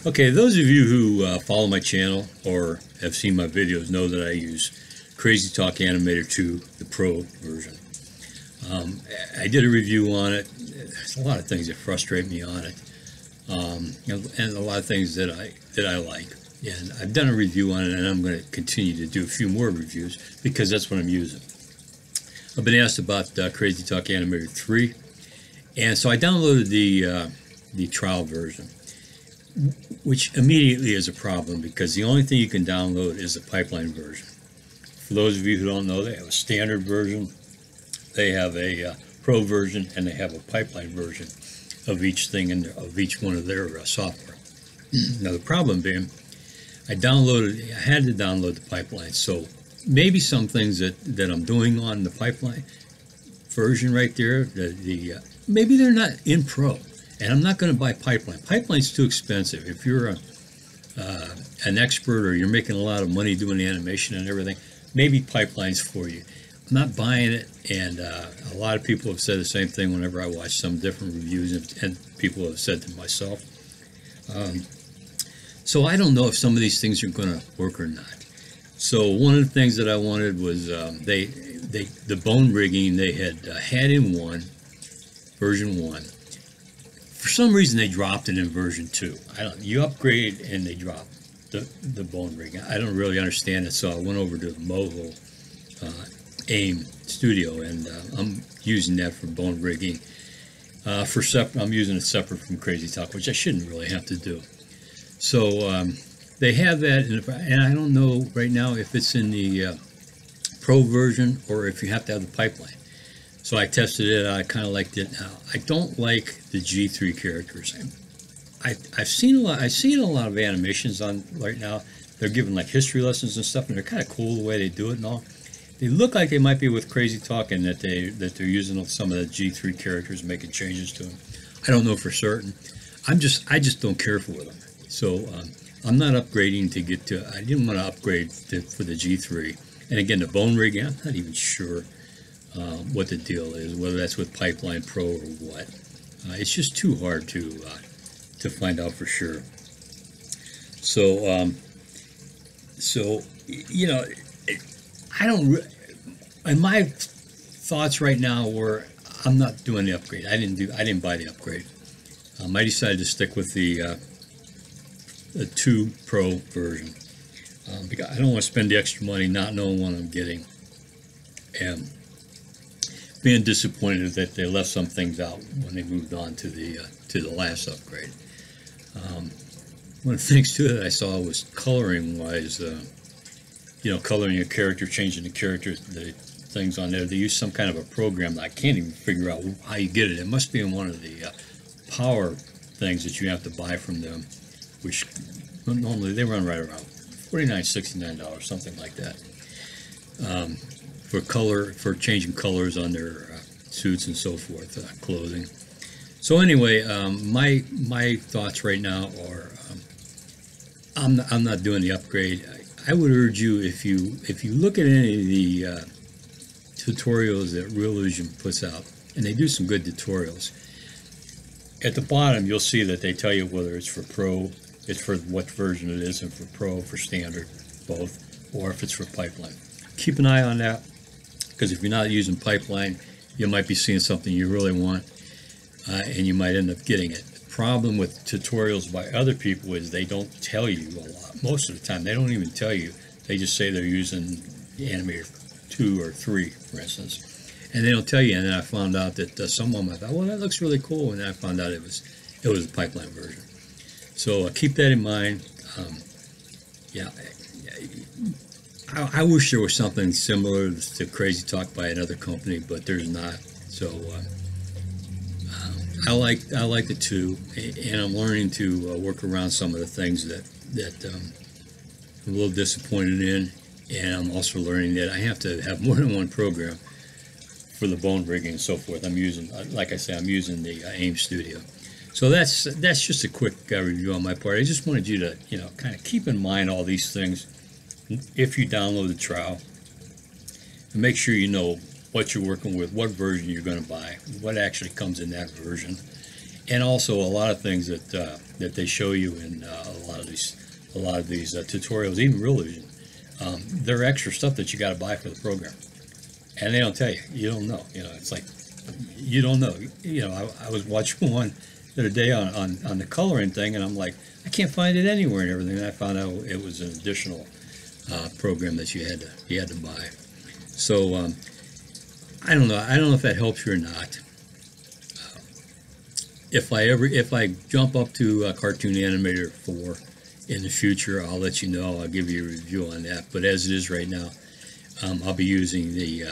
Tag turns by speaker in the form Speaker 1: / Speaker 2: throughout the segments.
Speaker 1: Okay, those of you who follow my channel or have seen my videos know that I use Crazytalk Animator 2, the Pro version. I did a review on it. There's a lot of things that frustrate me on it, and a lot of things that I like. And I've done a review on it, and I'm going to continue to do a few more reviews because that's what I'm using. I've been asked about Crazytalk Animator 3, and so I downloaded the trial version, which immediately is a problem because the only thing you can download is the pipeline version. For those of you who don't know, they have a standard version, they have a pro version, and they have a pipeline version of each thing of each one of their software. Now the problem being, I had to download the pipeline, so maybe some things that I'm doing on the pipeline version right there, maybe they're not in pro. And I'm not going to buy pipeline. Pipeline's too expensive. If you're an expert or you're making a lot of money doing animation and everything, maybe pipeline's for you. I'm not buying it, and a lot of people have said the same thing whenever I watch some different reviews, and people have said to myself. So I don't know if some of these things are going to work or not. So one of the things that I wanted was the bone rigging they had in version 1. For some reason, they dropped it in version 2. You upgrade and they drop the bone rigging. I don't really understand it, so I went over to Moho AIM Studio, and I'm using that for bone rigging. I'm using it separate from Crazytalk, which I shouldn't really have to do. So they have that, and I don't know right now if it's in the Pro version or if you have to have the pipeline. So I tested it. I kind of liked it. Now I don't like the G3 characters. I've seen a lot of animations on right now. They're giving like history lessons and stuff, and they're kind of cool the way they do it and all. They look like they might be with Crazytalk, and that they're using some of the G3 characters and making changes to them. I don't know for certain. I just don't care for them. So I'm not upgrading to get to. I didn't want to upgrade for the G3. And again, the bone rigging, I'm not even sure what the deal is, whether that's with Pipeline Pro or what. It's just too hard to find out for sure. So, you know, I don't. And my thoughts right now were, I'm not doing the upgrade. I didn't buy the upgrade. I decided to stick with the 2 Pro version because I don't want to spend the extra money not knowing what I'm getting, and being disappointed that they left some things out when they moved on to the last upgrade. One of the things too that I saw was coloring wise, you know, coloring your character, changing the things on there. They use some kind of a program that I can't even figure out how you get it. It must be in one of the power things that you have to buy from them, which normally they run right around $49, $69, something like that. For changing colors on their suits and so forth, clothing. So anyway, my thoughts right now are, I'm not doing the upgrade. I would urge you, if you look at any of the tutorials that Realism puts out, and they do some good tutorials, at the bottom you'll see that they tell you whether it's for Pro, it's for what version it is, and for Pro, for Standard, both, or if it's for Pipeline. Keep an eye on that, because if you're not using Pipeline, you might be seeing something you really want, and you might end up getting it. The problem with tutorials by other people is they don't tell you a lot. Most of the time, they don't even tell you. They just say they're using the Animator 2 or 3, for instance, and they don't tell you. And then I found out that some of them, I thought, well, that looks really cool, and then I found out it was the Pipeline version. So keep that in mind. Yeah. I wish there was something similar to Crazytalk by another company, but there's not. So I like the 2, and I'm learning to work around some of the things that I'm a little disappointed in, and I'm also learning that I have to have more than one program for the bone rigging and so forth. I'm using, like I say, I'm using the AIM Studio. So that's just a quick review on my part. I just wanted you to, you know, kind of keep in mind all these things if you download the trial, and make sure you know what you're working with, what version you're going to buy, what actually comes in that version, and also a lot of things that they show you in a lot of these tutorials, even Real Vision. They're extra stuff that you got to buy for the program, and they don't tell you. You don't know. It's like you don't know. I was watching one the other day on the coloring thing, and I'm like, I can't find it anywhere and everything. And I found out it was an additional program that you had to buy. So I don't know. I don't know if that helps you or not. If I jump up to Cartoon Animator 4 in the future, I'll let you know. I'll give you a review on that. But as it is right now, I'll be using the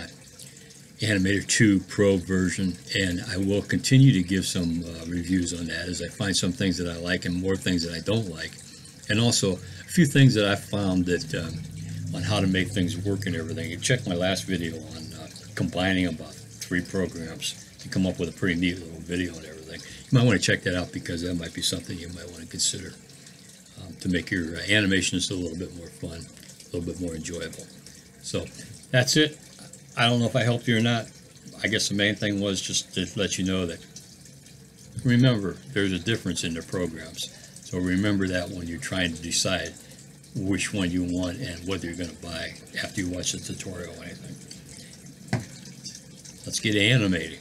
Speaker 1: Animator 2 Pro version, and I will continue to give some reviews on that as I find some things that I like and more things that I don't like, and also a few things that I found that on how to make things work and everything. You check my last video on combining about 3 programs to come up with a pretty neat little video and everything. You might want to check that out, because that might be something you might want to consider to make your animations a little bit more fun, a little bit more enjoyable. So that's it. I don't know if I helped you or not. I guess the main thing was just to let you know that, remember, there's a difference in the programs. So remember that when you're trying to decide which one you want and whether you're going to buy after you watch the tutorial or anything. Let's get animating.